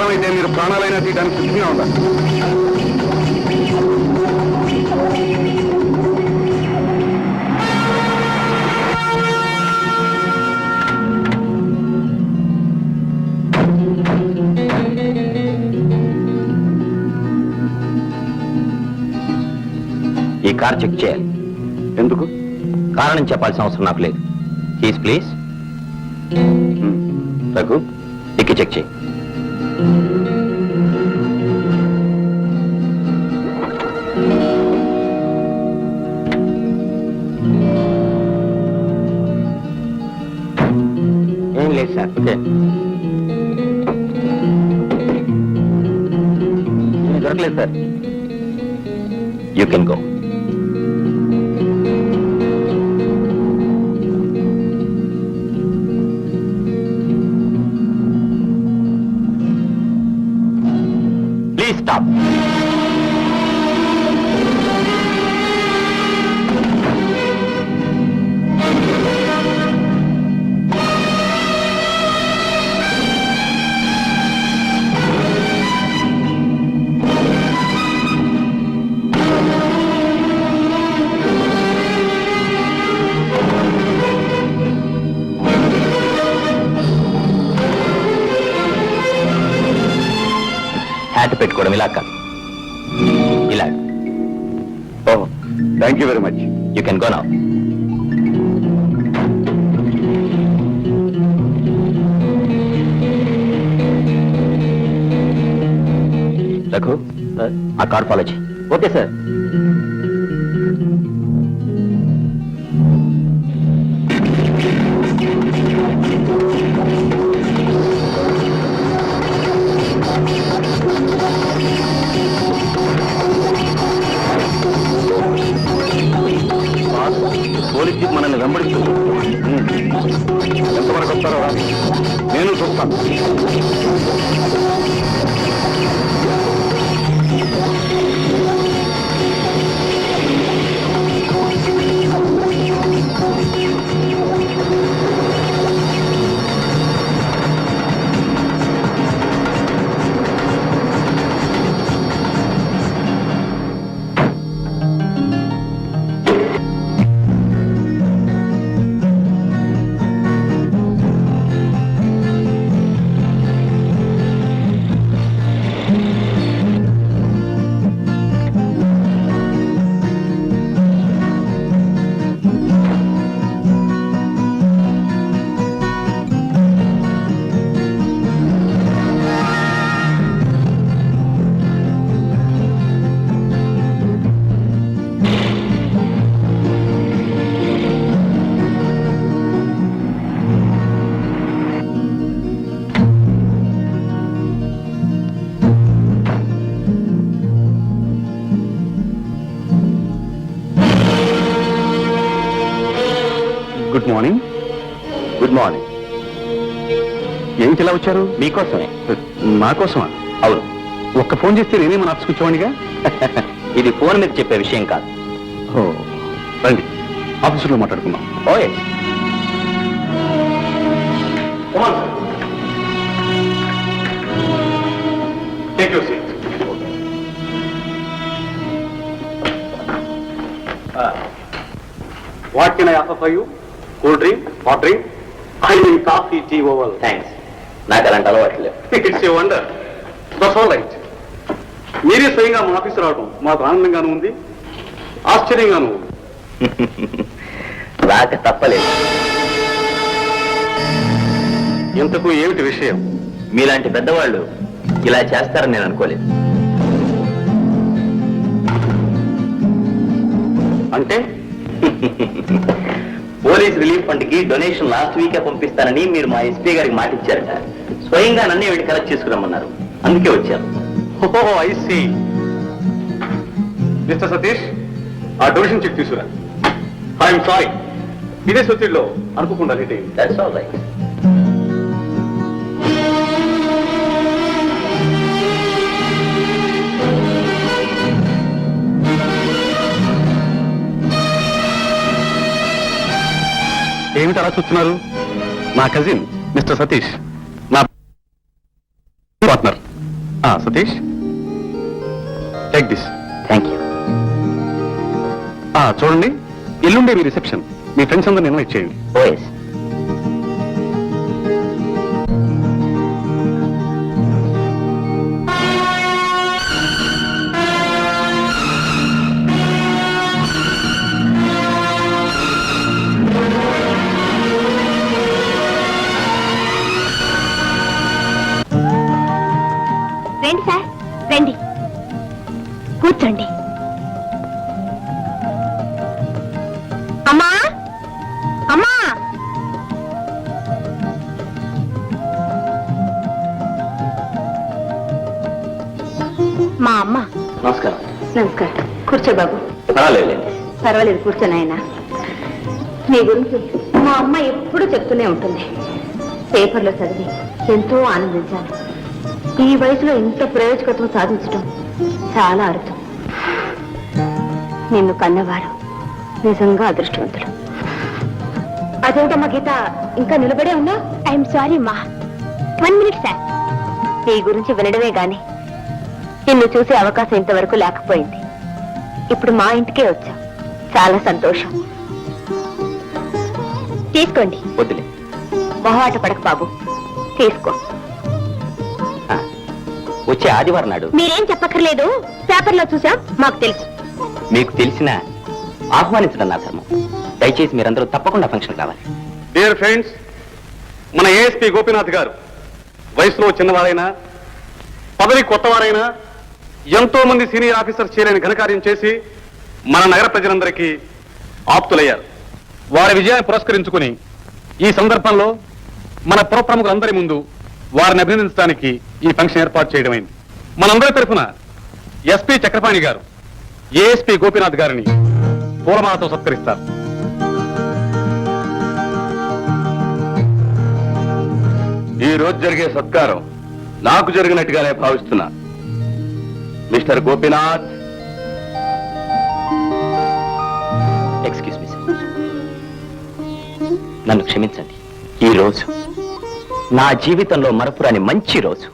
అవసరమైతే మీరు ప్రాణాలైనా తీయడానికి సిద్ధంగా ఉండాలి. ఈ కార్ చెక్ చేయాలి. ఎందుకు? కారణం చెప్పాల్సిన అవసరం నాకు లేదు. Keys please. Raghu, dickey check చేయి. ఏం లేదు సార్. ఓకే, దొరకలేదు sir. You can go. Please stop. Hat పెట్టుకోవడం ఇలా కాదు, ఇలా. Oh, thank you very much. You can go now. Raghu, ఆ కార్ ఫాలో చేయి. Okay sir. పోలీస్ జీప్ మనల్ని వెంబడిస్తుంది. ఎంతవరకు వస్తారో నేను చూస్తాను. Good morning. Good morning. ఏమిటి ఇలా వచ్చారు? మీకోసమే. నా కోసమా? అవును. ఒక్క ఫోన్ చేస్తే నేనేమో నాపుకొచ్చేవాడిగా. ఇది ఫోన్ మీద చెప్పే విషయం కాదు. ఓ, రండి, ఆఫీసులో మాట్లాడుకుందాం. ఓయ్, take your seat. What can I offer for you? Cool drink, hot drink, I mean coffee, tea, Oval. Thanks. నాకు అలాంటి అలవాటు లేదు. It's a wonder. That's all right. మీరే స్వయంగా మా ఆఫీసు రావడం మాకు ఆనందంగానూ ఉంది, ఆశ్చర్యంగానూ ఉంది. రాక తప్పలేదు. ఇంతకు ఏమిటి విషయం? మీలాంటి పెద్దవాళ్ళు ఇలా చేస్తారని నేను అనుకోలేదు. అంటే పోలీస్ రిలీఫ్ ఫండ్ కి డొనేషన్ లాస్ట్ వీకే పంపిస్తానని మీరు మా ఎస్పీ గారికి మాట ఇచ్చారట. స్వయంగా నన్నే వీళ్ళు కలెక్ట్ చేసుకురమ్మన్నారు. అందుకే వచ్చాను. ఓహో, ఐ సీ. మిస్టర్ సతీష్, ఆ డొనేషన్ చెక్ తీసుకురా. ఐఎమ్ సారీ, ఇదే సొత్తిలో అనుకోకుండా లేట్ అయింది. That's all right. ఏమిటి అలా చూస్తున్నారు? నా కజిన్ మిస్టర్ సతీష్, నా partner. Satish, take this. Thank you. చూడండి, ఎల్లుండే మీ రిసెప్షన్. మీ ఫ్రెండ్స్ అందరూ ఇన్వైట్ చేయండి. ఓఎస్. రండి సార్, రండి, కూర్చోండి. అమ్మా, అమ్మా. మా అమ్మ. నమస్కారం. నమస్కారం. కూర్చో బాబు. పర్వాలేదు. పర్వాలేదు, కూర్చోను ఆయన. మీ గురించి మా అమ్మ ఎప్పుడూ చెప్తూనే ఉంటుంది. పేపర్లో చదివి ఎంతో ఆనందించాను. ఈ వయసులో ఇంత ప్రయోజకత్వం సాధించడం చాలా అరుదు. నిన్ను కన్నవారు నిజంగా అదృష్టవంతులు. అదేమిటమ్మా గీత, ఇంకా నిలబడే ఉన్నా? ఐఎమ్ సారీ మా. 1 minute సార్. నీ గురించి వినడమే గాని నిన్ను చూసే అవకాశం ఇంతవరకు లేకపోయింది. ఇప్పుడు మా ఇంటికే వచ్చావు, చాలా సంతోషం. తీసుకోండి. వద్దులే. మొహమాట పడక బాబు, తీసుకో. వచ్చే ఆదివారం నాడు. మీరేం చెప్పక్కర్లేదు, పేపర్లో చూసాం, మాకు తెలుసు. మీకు తెలిసిన ఆహ్వానించడం నా ధర్మం. దయచేసి మీరందరూ తప్పకుండా ఫంక్షన్ కావాలి. డియర్ ఫ్రెండ్స్, మన ఏఎస్పీ గోపీనాథ్ గారు వయసులో చిన్నవారైనా, పదవి కొత్తవారైనా, ఎంతో మంది సీనియర్ ఆఫీసర్స్ చేయలేని ఘనకార్యం చేసి మన నగర ప్రజలందరికీ ఆప్తులయ్యారు. వారి విజయాన్ని పురస్కరించుకుని ఈ సందర్భంలో మన పుర ప్రముఖులందరి ముందు వారిని అభినందించడానికి ఈ ఫంక్షన్ ఏర్పాటు చేయడమైంది. మనందరి తరఫున ఎస్పీ చక్రపాణి గారు ఏఎస్పీ గోపీనాథ్ గారిని పూలమాలతో సత్కరిస్తారు. ఈ రోజు జరిగే సత్కారం నాకు జరిగినట్టుగానే భావిస్తున్నా. Mister Gopinath. Excuse me sir, నన్ను క్షమించండి. ఈ రోజు నా జీవితంలో మరపురాని మంచి రోజు.